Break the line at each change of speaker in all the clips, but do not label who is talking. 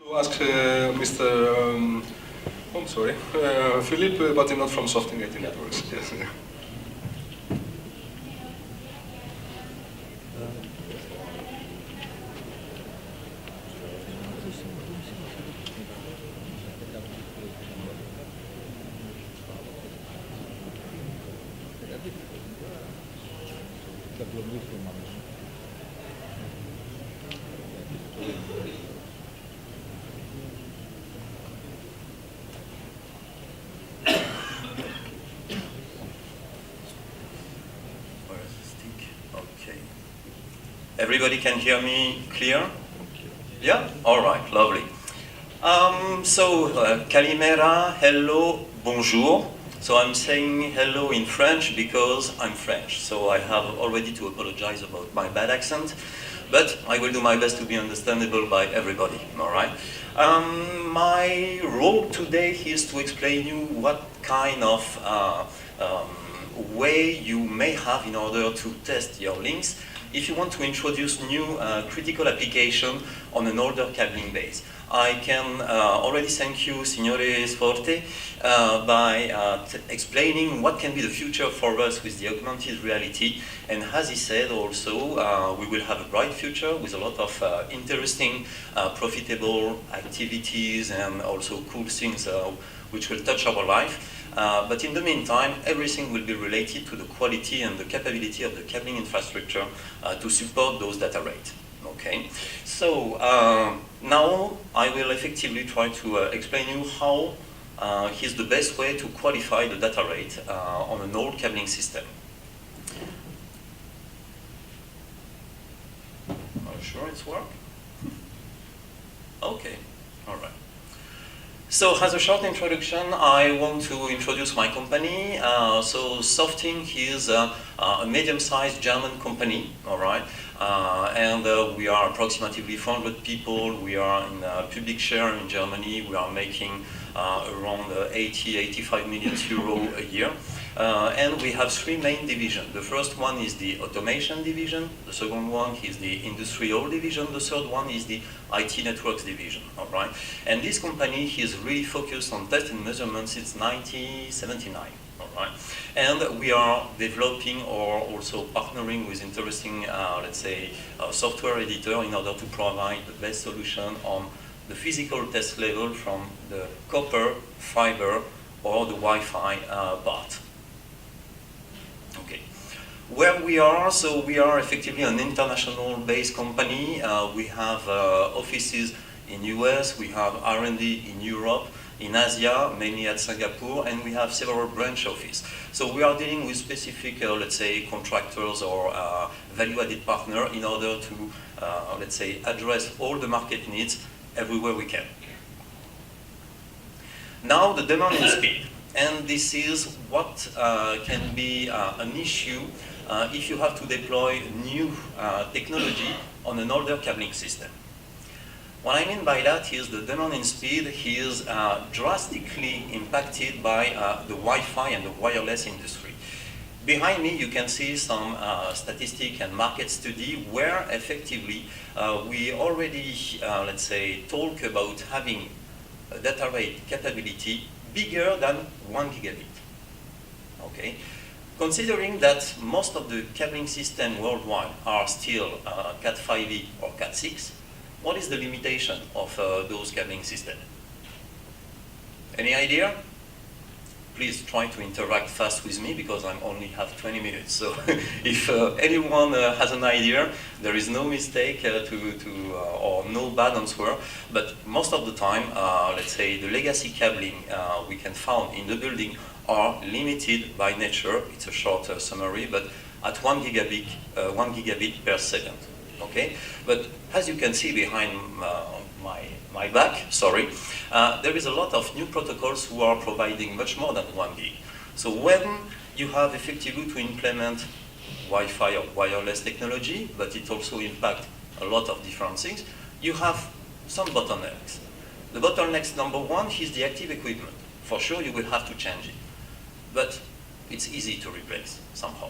To ask Mr. I'm sorry, Philippe, but not from Softing IT Networks. Yes.
Where's the stick? Okay. Everybody can hear me clear? Yeah? All right, lovely. Kalimera, hello, bonjour. So I'm saying hello in French because I'm French. So I have already to apologize about my bad accent, but I will do my best to be understandable by everybody, all right? My role today is to explain you what kind of way you may have in order to test your links if you want to introduce new critical application on an older cabling base. I can already thank you, Signore Sforte, by explaining what can be the future for us with the augmented reality. And as he said also, we will have a bright future with a lot of interesting, profitable activities and also cool things which will touch our life. But in the meantime, everything will be related to the quality and the capability of the cabling infrastructure to support those data rates. Okay, so now I will effectively try to explain you how is the best way to qualify the data rate on an old cabling system. Are you sure it's work? Okay, all right. So as a short introduction, I want to introduce my company. So Softing is a medium-sized German company, all right? And we are approximately 400 people. We are in public share in Germany. We are making around 85 million euro a year. And we have three main divisions. The first one is the automation division. The second one is the industrial division. The third one is the IT networks division, all right? And this company is really focused on test and measurement since 1979, all right? And we are developing or also partnering with interesting, let's say, software editor in order to provide the best solution on the physical test level from the copper, fiber, or the Wi-Fi part. Okay. Where we are, so we are effectively an international-based company. We have offices in US, we have R&D in Europe, in Asia, mainly at Singapore, and we have several branch offices. So we are dealing with specific, let's say, contractors or value-added partner in order to, let's say, address all the market needs everywhere we can. Now the demand and speed. And this is what can be an issue if you have to deploy new technology on an older cabling system. What I mean by that is the demand in speed is drastically impacted by the Wi-Fi and the wireless industry. Behind me you can see some statistic and market study where effectively we already, let's say, talk about having a data rate capability bigger than 1 gigabit. Okay? Considering that most of the cabling systems worldwide are still Cat5e or Cat6, what is the limitation of those cabling systems? Any idea? Please try to interact fast with me because I only have 20 minutes. So if anyone has an idea, there is no mistake or no bad answer. But most of the time, let's say the legacy cabling we can find in the building are limited by nature. It's a short summary, but at 1 gigabit per second. Okay, but as you can see behind my back, sorry, there is a lot of new protocols who are providing much more than 1 gig. So when you have effectively to implement Wi-Fi or wireless technology, but it also impacts a lot of different things, you have some bottlenecks. The bottlenecks number one is the active equipment. For sure you will have to change it, but it's easy to replace somehow.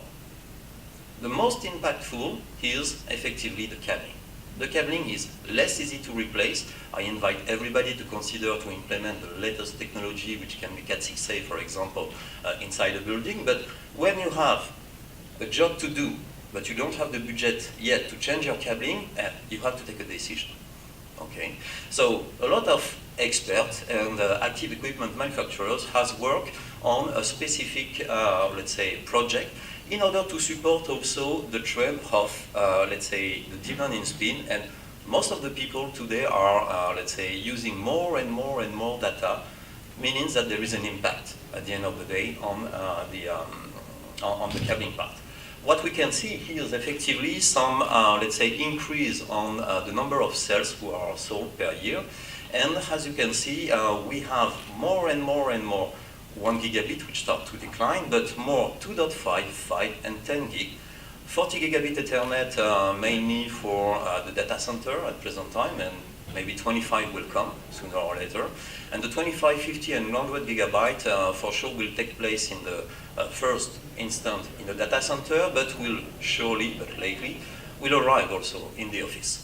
The most impactful is effectively the cabling. The cabling is less easy to replace. I invite everybody to consider to implement the latest technology, which can be Cat6a, for example, inside a building. But when you have a job to do, but you don't have the budget yet to change your cabling, you have to take a decision. Okay, so a lot of experts and active equipment manufacturers has worked on a specific, let's say, project in order to support also the trend of, let's say, the demand in spin. And most of the people today are, let's say, using more and more and more data, meaning that there is an impact at the end of the day on the cabling part. What we can see here is effectively some, let's say, increase on the number of cells who are sold per year. And as you can see, we have more and more and more 1 gigabit, which start to decline, but more 2.5, 5, and 10 gig. 40 gigabit Ethernet mainly for the data center at present time, and maybe 25 will come sooner or later. And the 25, 50, and 100 gigabyte for sure will take place in the first instant in the data center, but will surely, but lately, will arrive also in the office.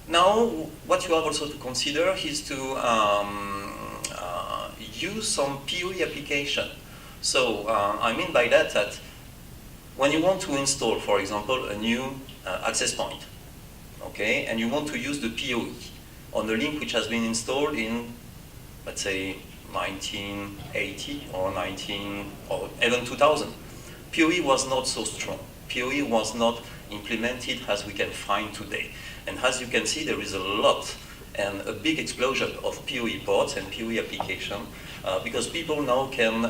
Now, what you have also to consider is to use some PoE application. So I mean by that when you want to install, for example, a new access point, okay, and you want to use the PoE on the link which has been installed in, let's say, 1980 or even 2000, PoE was not so strong. PoE was not implemented as we can find today. And as you can see, there is a lot and a big explosion of PoE ports and PoE application because people now can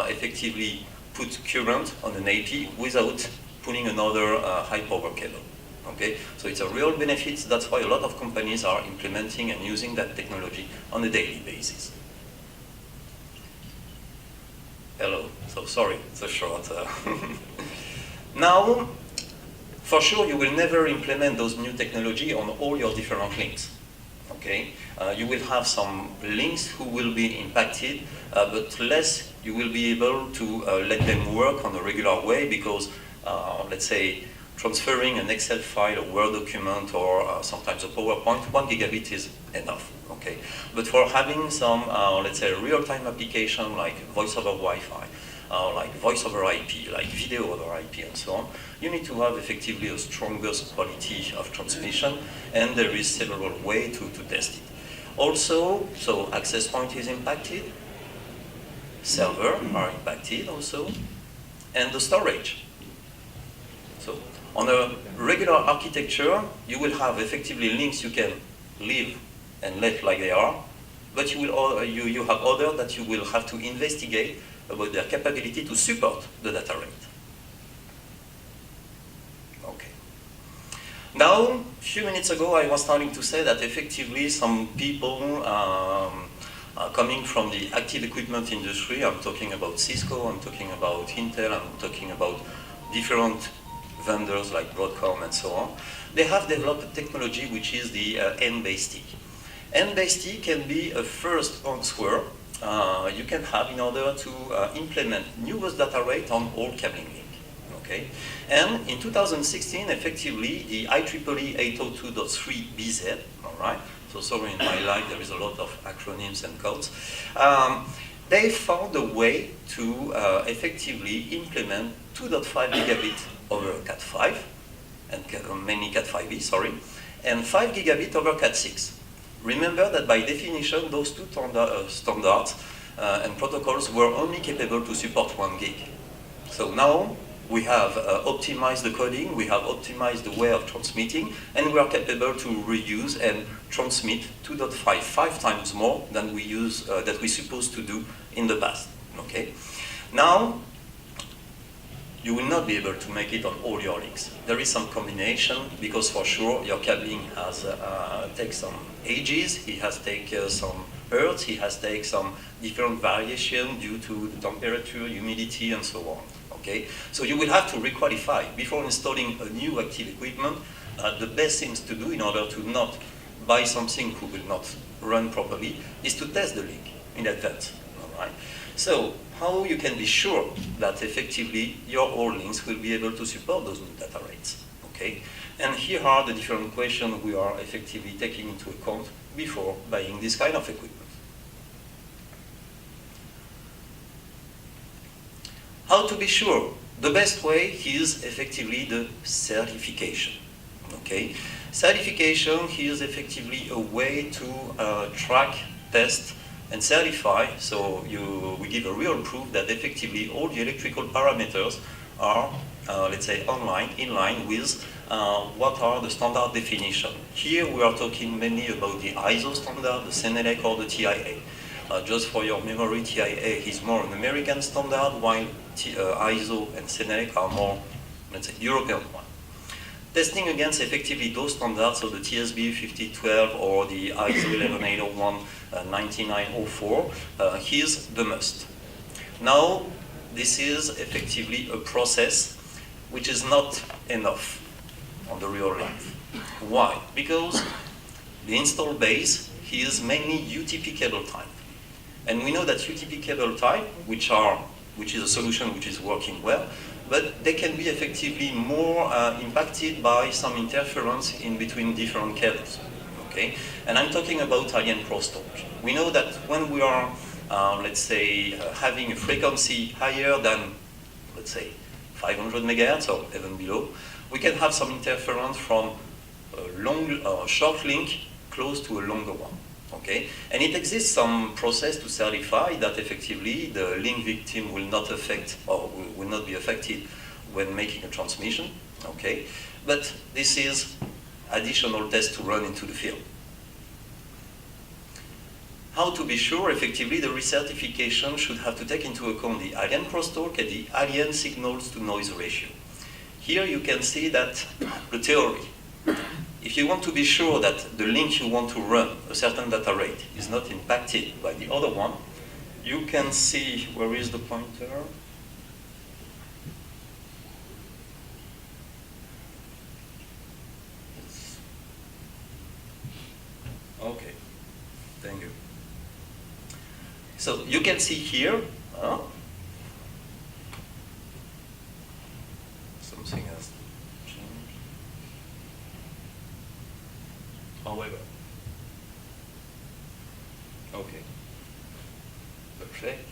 effectively put current on an AP without putting another high power cable. Okay, so it's a real benefit. That's why a lot of companies are implementing and using that technology on a daily basis. Hello, so sorry, it's a short. Now, for sure, you will never implement those new technology on all your different links. Okay, you will have some links who will be impacted, but less you will be able to let them work on a regular way because, let's say, transferring an Excel file, a Word document, or sometimes a PowerPoint, 1 gigabit is enough. Okay, but for having some, let's say, real-time application like voice over Wi-Fi, like voice over IP, like video over IP, and so on, you need to have effectively a strongest quality of transmission, and there is several ways to test it. Also, so access point is impacted, server are impacted also, and the storage. So on a regular architecture, you will have effectively links you can leave and let like they are, but you have others that you will have to investigate about their capability to support the data rate. Okay. Now, a few minutes ago, I was starting to say that effectively some people coming from the active equipment industry, I'm talking about Cisco, I'm talking about Intel, I'm talking about different vendors like Broadcom and so on, they have developed a technology which is the N-BASE-T. N-BASE-T can be a first answer you can have in order to implement newest data rate on all cabling link. Okay, and in 2016, effectively, the IEEE 802.3BZ, all right. So sorry, in my life there is a lot of acronyms and codes. They found a way to effectively implement 2.5 gigabit over Cat5, and mainly Cat5e, sorry, and 5 gigabit over Cat6. Remember that by definition, those two standards and protocols were only capable to support 1 gig. So now we have optimized the coding, we have optimized the way of transmitting, and we are capable to reuse and transmit 2.5, 5 times more than we use, that we supposed to do in the past. Okay. Now, you will not be able to make it on all your links. There is some combination because for sure your cabling has take some ages, it has taken some hertz, it has taken some different variation due to the temperature, humidity, and so on. Okay, so you will have to requalify before installing a new active equipment. The best things to do in order to not buy something who will not run properly is to test the link in advance. All right. So how you can be sure that effectively your old links will be able to support those new data rates? Okay. Okay? And here are the different questions we are effectively taking into account before buying this kind of equipment. How to be sure? The best way is effectively the certification. Okay? Certification is effectively a way to track, test, and certify, so we give a real proof that effectively all the electrical parameters are, let's say, in line with what are the standard definition. Here we are talking mainly about the ISO standard, the CENELEC or the TIA. Just for your memory, TIA is more an American standard, while ISO and CENELEC are more, let's say, European one. Testing against effectively those standards, so the TSB 5012 or the ISO 11801 9904, is the must. Now, this is effectively a process which is not enough on the real life. Why? Because the install base is mainly UTP cable type. And we know that UTP cable type, which is a solution which is working well, but they can be effectively more impacted by some interference in between different cables. Okay? And I'm talking about alien crosstalk. We know that when we are, let's say, having a frequency higher than, let's say, 500 megahertz or even below, we can have some interference from a short link close to a longer one. Okay? And it exists some process to certify that effectively the link victim will not affect or will not be affected when making a transmission. Okay? But this is additional test to run into the field. How to be sure effectively the recertification should have to take into account the alien crosstalk and the alien signals to noise ratio. Here you can see that the theory. If you want to be sure that the link you want to run, a certain data rate, is not impacted by the other one, you can see, where is the pointer? Okay, thank you. So you can see here, something has changed. However, okay, perfect.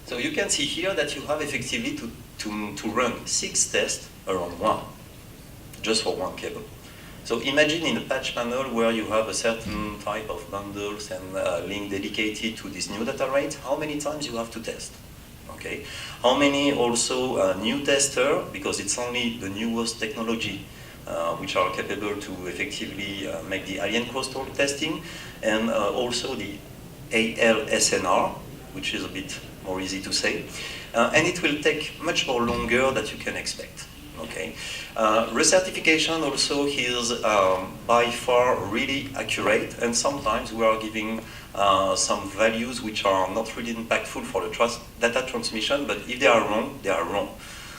So you can see here that you have effectively to run 6 tests around one, just for one cable. So imagine in a patch panel where you have a certain type of bundles and link dedicated to this new data rate, how many times you have to test? Okay. How many also new tester, because it's only the newest technology which are capable to effectively make the alien crosstalk testing, and also the ALSNR, which is a bit more easy to say, and it will take much more longer than you can expect. Okay. Recertification also is by far really accurate, and sometimes we are giving some values which are not really impactful for the data transmission, but if they are wrong, they are wrong.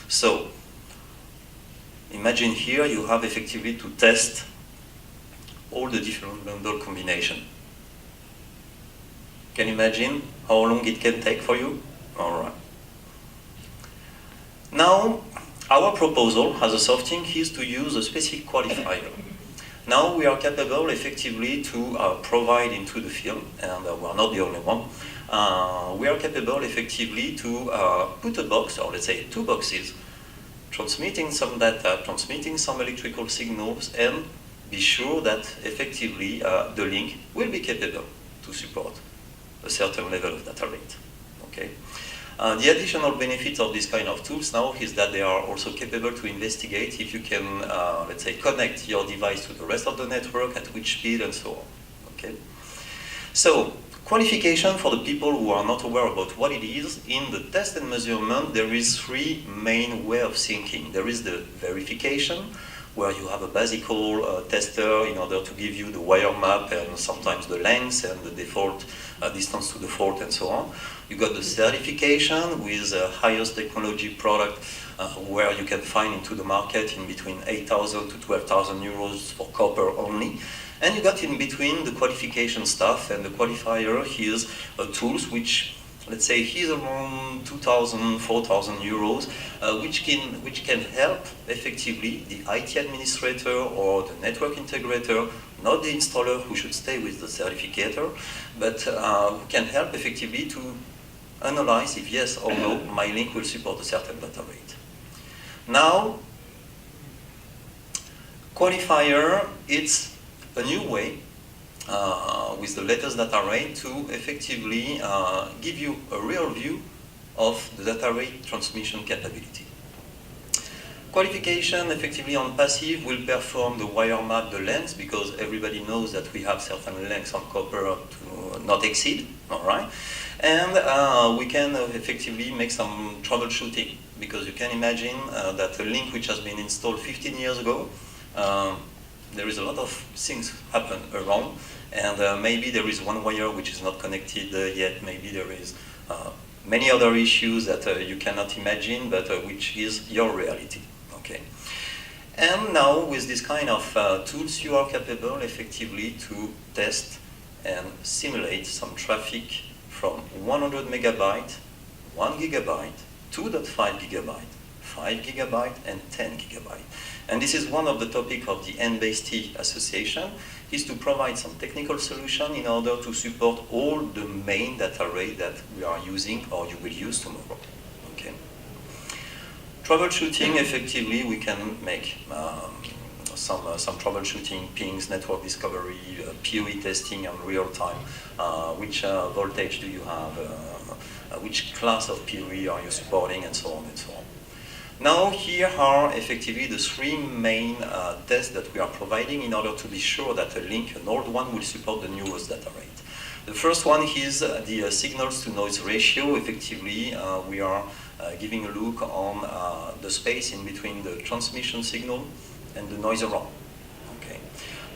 So imagine here you have effectively to test all the different bundle combination. Can you imagine how long it can take for you? All right. Now, our proposal as a Softlink is to use a specific qualifier. Now we are capable effectively to provide into the field, and we are not the only one, we are capable effectively to put a box, or let's say 2 boxes, transmitting some data, transmitting some electrical signals, and be sure that effectively the link will be capable to support a certain level of data rate. Okay? The additional benefit of this kind of tools now is that they are also capable to investigate if you can, let's say, connect your device to the rest of the network, at which speed, and so on. Okay? So, qualification for the people who are not aware about what it is, in the test and measurement, there is 3 main ways of thinking. There is the verification, where you have a basical tester in order to give you the wire map and sometimes the length and the default distance to the fault and so on. You got the certification with the highest technology product where you can find into the market in between 8,000 to 12,000 euros for copper only. And you got in between the qualification stuff, and the qualifier is tools which let's say, is around 2,000, 4,000 euros, which can help effectively the IT administrator or the network integrator, not the installer who should stay with the certificator, but who can help effectively to analyze if yes or no my link will support a certain data rate. Now, Qualifier, it's a new way with the latest data rate to effectively give you a real view of the data rate transmission capability. Qualification effectively on passive will perform the wire map, the lengths, because everybody knows that we have certain lengths on copper to not exceed, all right? And we can effectively make some troubleshooting, because you can imagine that a link which has been installed 15 years ago, there is a lot of things happen around, and maybe there is one wire which is not connected yet, maybe there is many other issues that you cannot imagine, but which is your reality, okay? And now with this kind of tools, you are capable effectively to test and simulate some traffic from 100 megabyte, 1 gigabyte, 2.5 gigabyte, 5 gigabyte, and 10 gigabyte. And this is one of the topics of the NBASE-T Association, is to provide some technical solution in order to support all the main data rate that we are using or you will use tomorrow. Okay. Troubleshooting, effectively, we can make some troubleshooting, pings, network discovery, PoE testing in real time. Which voltage do you have? Which class of PoE are you supporting, and so on and so on. Now here are effectively the three main tests that we are providing in order to be sure that a link, an old one, will support the newest data rate. The first one is the signals to noise ratio. Effectively, we are giving a look on the space in between the transmission signal and the noise around. Okay.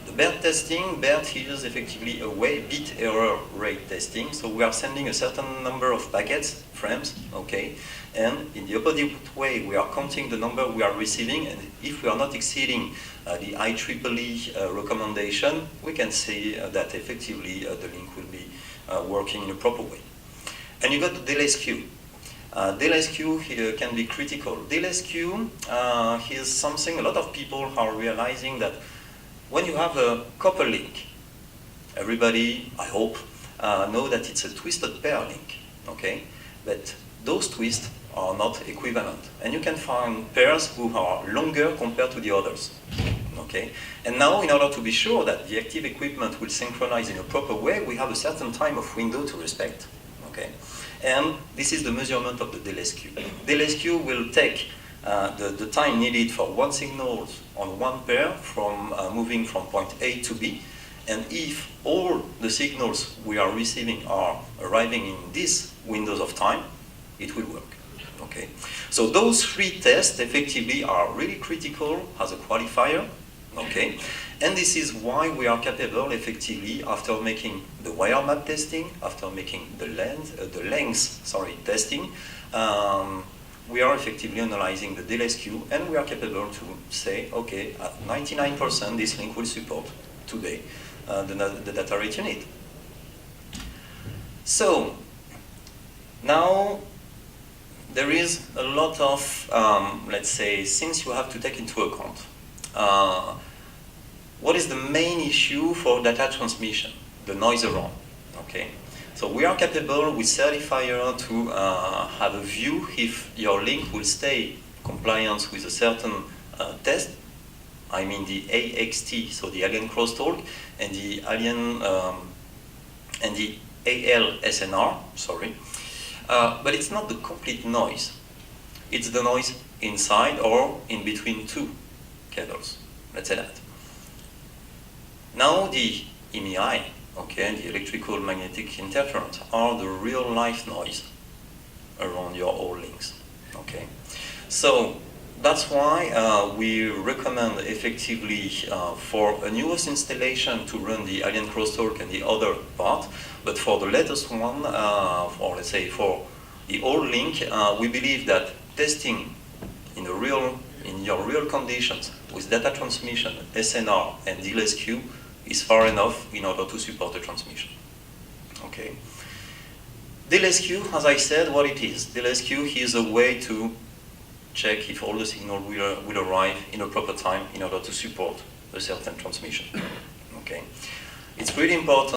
The BERT testing, BERT is effectively a bit error rate testing. So we are sending a certain number of packets, frames, okay, and in the opposite way, we are counting the number we are receiving, and if we are not exceeding the IEEE recommendation, we can say that effectively the link will be working in a proper way. And you got the delay skew. Delay skew here can be critical. Delay skew is something a lot of people are realizing that when you have a copper link, everybody, I hope, know that it's a twisted pair link, okay? But those twists are not equivalent. And you can find pairs who are longer compared to the others, okay? And now, in order to be sure that the active equipment will synchronize in a proper way, we have a certain time of window to respect, okay? And this is the measurement of the delay skew. Delay skew will take the time needed for one signal on one pair from moving from point A to B. And if all the signals we are receiving are arriving in these windows of time, it will work. Okay. So those three tests effectively are really critical as a qualifier. Okay. And this is why we are capable effectively, after making the wire map testing, after making the length testing, we are effectively analyzing the delay skew, and we are capable to say, okay, at 99% this link will support today the data rate you need. So now there is a lot of, let's say, things you have to take into account. What is the main issue for data transmission? The noise around, okay? So we are capable with Certifier to have a view if your link will stay compliant with a certain test. I mean the AXT, so the alien crosstalk, and the alien and the ALSNR, sorry. But it's not the complete noise. It's the noise inside or in between two cables. Let's say that. Now the EMI, okay, the electrical magnetic interference, are the real life noise around your old links. Okay, so that's why we recommend effectively for a newest installation to run the alien crosstalk and the other part. But for the latest one, or let's say for the old link, we believe that testing in your real conditions with data transmission, SNR, and delay skew is far enough in order to support the transmission. Okay. DLSQ, as I said, what it is. DLSQ is a way to check if all the signal will arrive in a proper time in order to support a certain transmission. Okay, it's pretty important